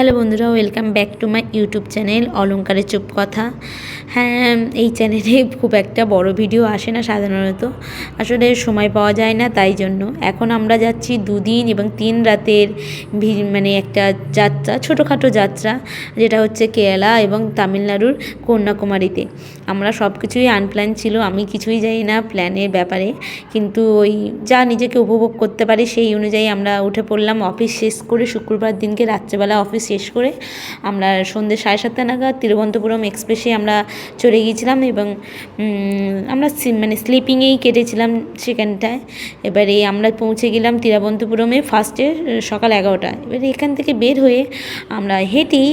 Hello বন্ধুরা, welcome back to my YouTube channel অলংকারের চুপ কথা। হ্যাঁ, এই চ্যানেলে খুব একটা বড় ভিডিও আসে না সাধারণত, আসলে সময় পাওয়া যায় না, তাই জন্য এখন আমরা যাচ্ছি 2 দিন এবং 3 রাতের মানে একটা যাত্রা, ছোটোখাটো যাত্রা, যেটা হচ্ছে কেরালা এবং তামিলনাড়ুর কন্যাকুমারীতে। আমরা সব কিছুই আনপ্ল্যান ছিল, আমি কিছুই জানি না প্ল্যানের ব্যাপারে, কিন্তু ওই যা নিজেকে উপভোগ করতে পারি সেই অনুযায়ী আমরা উঠে পড়লাম। অফিস শেষ করে শুক্রবার দিনকে রাত্রেবেলা অফিস শেষ করে আমরা সন্ধ্যে 7:30 নাগাদ তিরুবনন্তপুরম এক্সপ্রেসে আমরা চলে গিয়েছিলাম এবং আমরা মানে স্লিপিংয়েই কেটেছিলাম সেখানটায়। এবারে আমরা পৌঁছে গেলাম তিরুবনন্তপুরমে ফার্স্টে সকাল 11টায়। এবারে এখান থেকে বের হয়ে আমরা হেঁটেই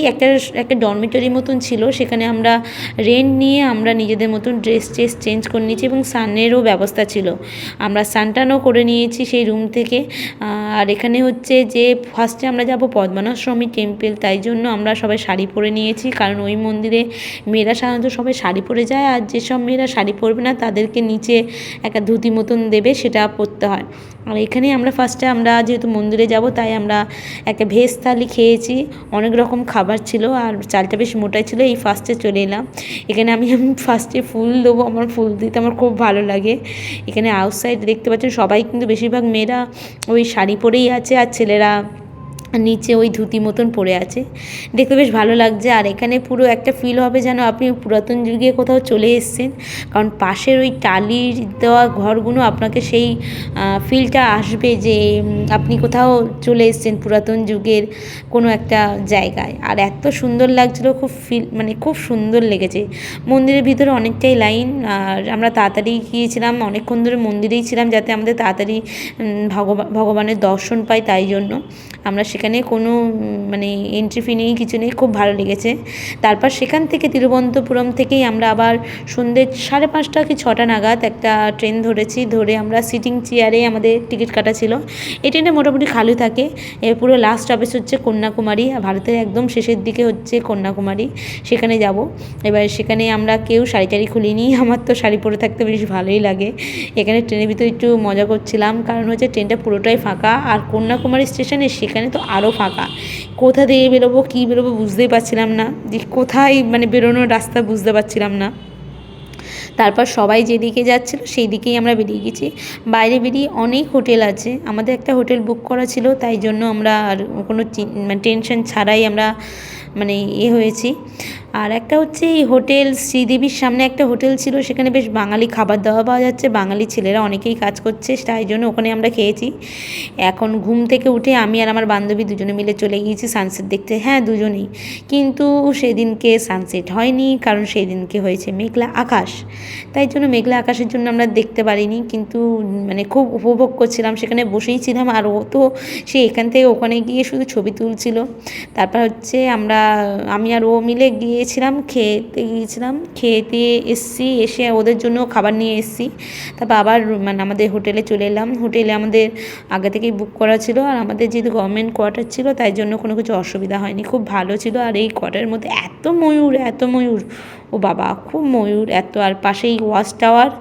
একটা ডরমিটরি মতন ছিল, সেখানে আমরা রেন্ট নিয়ে আমরা নিজেদের মতন ড্রেস চেঞ্জ করে নিয়েছি এবং সানেরও ব্যবস্থা ছিল, আমরা সানটানও করে নিয়েছি সেই রুম থেকে। আর এখানে হচ্ছে যে ফার্স্টে আমরা যাব পদ্মনাভ স্বামী টেম্পল, তাই জন্য আমরা সবাই শাড়ি পরে নিয়েছি, কারণ ওই মন্দিরে মেয়েরা সাধারণত সবাই শাড়ি পরে যায়, আর যেসব মেয়েরা শাড়ি পরবে না তাদেরকে নিচে একটা ধুতি মতন দেবে, সেটা পরতে হয়। আর এখানে আমরা ফার্স্টে আমরা যেহেতু মন্দিরে যাব তাই আমরা একটা ভেজ থালি খেয়েছি, অনেক রকম খাবার ছিল আর চালটা বেশ মোটাই ছিল। এই ফার্স্টে চলে এলাম, এখানে আমি ফার্স্টে ফুল দেবো, আমার ফুল দিতে আমার খুব ভালো লাগে। এখানে আউটসাইড দেখতে পাচ্ছেন সবাই কিন্তু বেশিরভাগ মেয়েরা ওই শাড়ি পরেই আছে, আর ছেলেরা নিচে ওই ধুতি মতন পরে আছে, দেখতে বেশ ভালো লাগছে। আর এখানে পুরো একটা ফিল হবে যেন আপনি পুরাতন যুগে কোথাও চলে এসেছেন, কারণ পাশের ওই টালির দেওয়া ঘরগুলো আপনাকে সেই ফিলটা আসবে যে আপনি কোথাও চলে এসেছেন পুরাতন যুগের কোনো একটা জায়গায়। আর এত সুন্দর লাগছিলো, মানে খুব সুন্দর লেগেছে। মন্দিরের ভিতরে অনেকটাই লাইন, আর আমরা তাড়াতাড়ি গিয়েছিলাম, অনেকক্ষণ ধরে মন্দিরেই ছিলাম যাতে আমাদের তাড়াতাড়ি ভগবানের দর্শন পাই, তাই জন্য আমরা সেখানে কোনো মানে এন্ট্রি ফি নেই, কিছু নেই, খুব ভালো লেগেছে। তারপর সেখান থেকে তিরুবনন্তপুরম থেকেই আমরা আবার সন্ধ্যে 5:30 কি 6টা নাগাদ একটা ট্রেন ধরেছি, ধরে আমরা সিটিং চেয়ারে আমাদের টিকিট কাটা ছিল। এই ট্রেনটা মোটামুটি খালি থাকে, পুরো লাস্ট স্টপেজ হচ্ছে কন্যাকুমারী, ভারতের একদম শেষের দিকে হচ্ছে কন্যাকুমারী, সেখানে যাব। এবার সেখানে আমরা কেউ শাড়ি টাড়ি খুলিনি, আমার তো শাড়ি পরে থাকতে বেশ ভালোই লাগে। এখানে ট্রেনের ভিতরে একটু মজা করছিলাম, কারণ হচ্ছে ট্রেনটা পুরোটাই ফাঁকা, আর কন্যাকুমারী স্টেশনে সেখানে তো আরও ফাঁকা। কোথা দিয়ে বেরোবো কী বেরোবো বুঝতেই পারছিলাম না, যে কোথায় মানে বেরোনোর রাস্তা বুঝতে পারছিলাম না। তারপর সবাই যেদিকে যাচ্ছিলো সেই দিকেই আমরা বেরিয়ে গেছি। বাইরে বেরিয়ে অনেক হোটেল আছে, আমাদের একটা হোটেল বুক করা ছিল, তাই জন্য আমরা আর কোনো মানে টেনশন ছাড়াই আমরা মানে হয়েছি। আর একটা হচ্ছে এই হোটেল শ্রীদেবীর সামনে একটা হোটেল ছিল, সেখানে বেশ বাঙালি খাবার দাওয়া পাওয়া যাচ্ছে, বাঙালি ছেলেরা অনেকেই কাজ করছে, তাই জন্য ওখানে আমরা খেয়েছি। এখন ঘুম থেকে উঠে আমি আর আমার বান্ধবী দুজনে মিলে চলে গিয়েছি সানসেট দেখতে। হ্যাঁ, দুজনেই, কিন্তু সেদিনকে সানসেট হয়নি, কারণ সেই দিনকে হয়েছে মেঘলা আকাশ, তাই জন্য মেঘলা আকাশের জন্য আমরা দেখতে পারিনি, কিন্তু মানে খুব উপভোগ করছিলাম, সেখানে বসেই ছিলাম। আর ও তো সে এখান থেকে ওখানে গিয়ে শুধু ছবি তুলছিল। তারপর হচ্ছে আমি আর ও মিলে গিয়েছিলাম, খেতে এসছি, এসে ওদের জন্য খাবার নিয়ে এসছি। তারপর আবার মানে আমাদের হোটেলে চলে এলাম। হোটেলে আমাদের আগে থেকেই বুক করা ছিল, আর আমাদের যেহেতু গভর্নমেন্ট কোয়ার্টার ছিল তাই জন্য কোনো কিছু অসুবিধা হয়নি, খুব ভালো ছিল। আর এই কোয়ার্টারের মধ্যে এত ময়ূর, ও বাবা খুব ময়ূর এত, আর পাশেই ওয়াচ টাওয়ার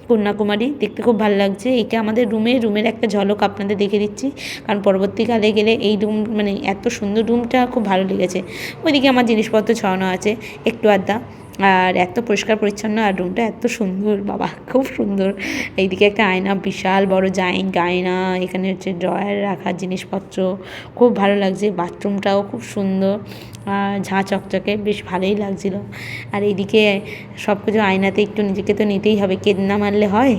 কন্যাকুমারী, দেখতে খুব ভালো লাগছে। এটা আমাদের রুমের একটা ঝলক আপনাদের দেখে দিচ্ছি, কারণ পরবর্তীকালে গেলে এই রুম মানে এত সুন্দর, রুমটা খুব ভালো লেগেছে। ওইদিকে আমার জিনিসপত্র ছড়ানো আছে একটু আধটা, আর এত পরিষ্কার পরিচ্ছন্ন, আর রুমটা এত সুন্দর, বাবা খুব সুন্দর। এইদিকে একটা আয়না, বিশাল বড় জায়েন্ট আয়না, এখানে হচ্ছে ড্রয়ার রাখার জিনিসপত্র, খুব ভালো লাগছে। বাথরুমটাও খুব সুন্দর, ঝাঁ চকচকে, বেশ ভালোই লাগছিল। আর এইদিকে সব কিছু আয়নাতে একটু নিজেকে তো নিতেই হবে, কেদ না মারলে হয়।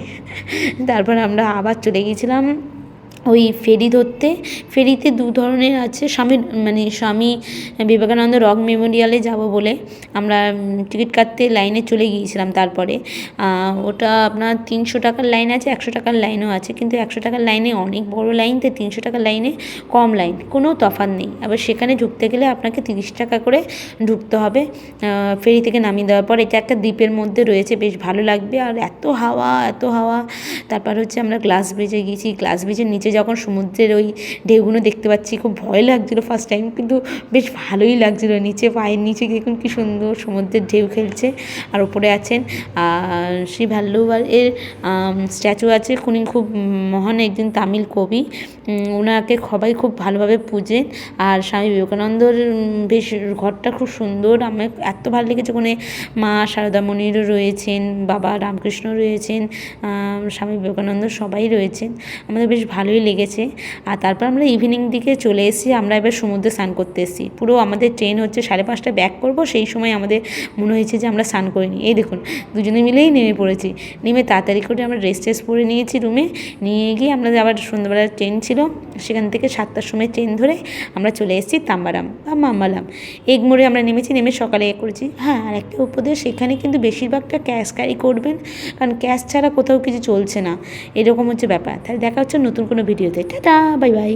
তারপর আমরা আবার চলে গিয়েছিলাম ওই ফেরি ধরতে। ফেরিতে 2 ধরনের আছে, স্বামী বিবেকানন্দ রক মেমোরিয়ালে যাব বলে আমরা টিকিট কাটতে লাইনে চলে গিয়েছিলাম। তারপরে ওটা আপনার 300 টাকার লাইন আছে, 100 টাকার লাইনও আছে, কিন্তু 100 টাকার লাইনে অনেক বড় লাইন, তো 300 টাকার লাইনে কম লাইন, কোনো তফাৎ নেই। আবার সেখানে ঢুকতে গেলে আপনাকে 30 টাকা করে ঢুকতে হবে ফেরি থেকে নামিয়ে দেওয়ার পর। এটা একটা দ্বীপের মধ্যে রয়েছে, বেশ ভালো লাগবে। আর এত হাওয়া। তারপর হচ্ছে আমরা গ্লাস ব্রিজে গিয়েছি, গ্লাস ব্রিজের নিচে যখন সমুদ্রের ওই ঢেউগুলো দেখতে পাচ্ছি, খুব ভয় লাগছিলো ফার্স্ট টাইম, কিন্তু বেশ ভালোই লাগছিলো। নিচে পায়ের নিচে দেখুন কী সুন্দর সমুদ্রের ঢেউ খেলছে। আর ওপরে আছেন শ্রী ভাল্লুভাইয়ের স্ট্যাচু আছে। উনি খুব মহান একজন তামিল কবি, ওনাকে সবাই খুব ভালোভাবে পূজেন। আর স্বামী বিবেকানন্দর বেশ ঘরটা খুব সুন্দর, আমার এত ভালো লেগেছে। ওখানে মা সারদামণিরও রয়েছেন, বাবা রামকৃষ্ণ রয়েছেন, স্বামী বিবেকানন্দ সবাই রয়েছেন, আমাদের বেশ ভালোই লেগেছে। আর তারপর আমরা ইভিনিং দিকে চলে এসেছি, আমরা এবার সমুদ্রে স্নান করতে এসেছি। পুরো আমাদের ট্রেন হচ্ছে 5:30টায় ব্যাক করবো, সেই সময় আমাদের মনে হয়েছে যে আমরা স্নান করিনি। এই দেখুন দুজনে মিলেই নেমে পড়েছি, নেমে তাড়াতাড়ি করে আমরা ড্রেস ট্রেস পরে নিয়েছি রুমে, নিয়ে গিয়ে আমরা আবার সন্ধ্যাবেলার ট্রেন ছিল, সেখান থেকে 7টার সময় ট্রেন ধরে আমরা চলে এসেছি তাম্বারাম বা মাম্বালাম। এগমোরে আমরা নেমেছি, নেমে সকালে করেছি। হ্যাঁ, আর একটা উপদেশ, সেখানে কিন্তু বেশিরভাগটা ক্যাশ ক্যারি করবেন, কারণ ক্যাশ ছাড়া কোথাও কিছু চলছে না, এরকম হচ্ছে ব্যাপার। তাহলে দেখা হচ্ছে নতুন কোনো ভিডিওতে। Tata, bye bye.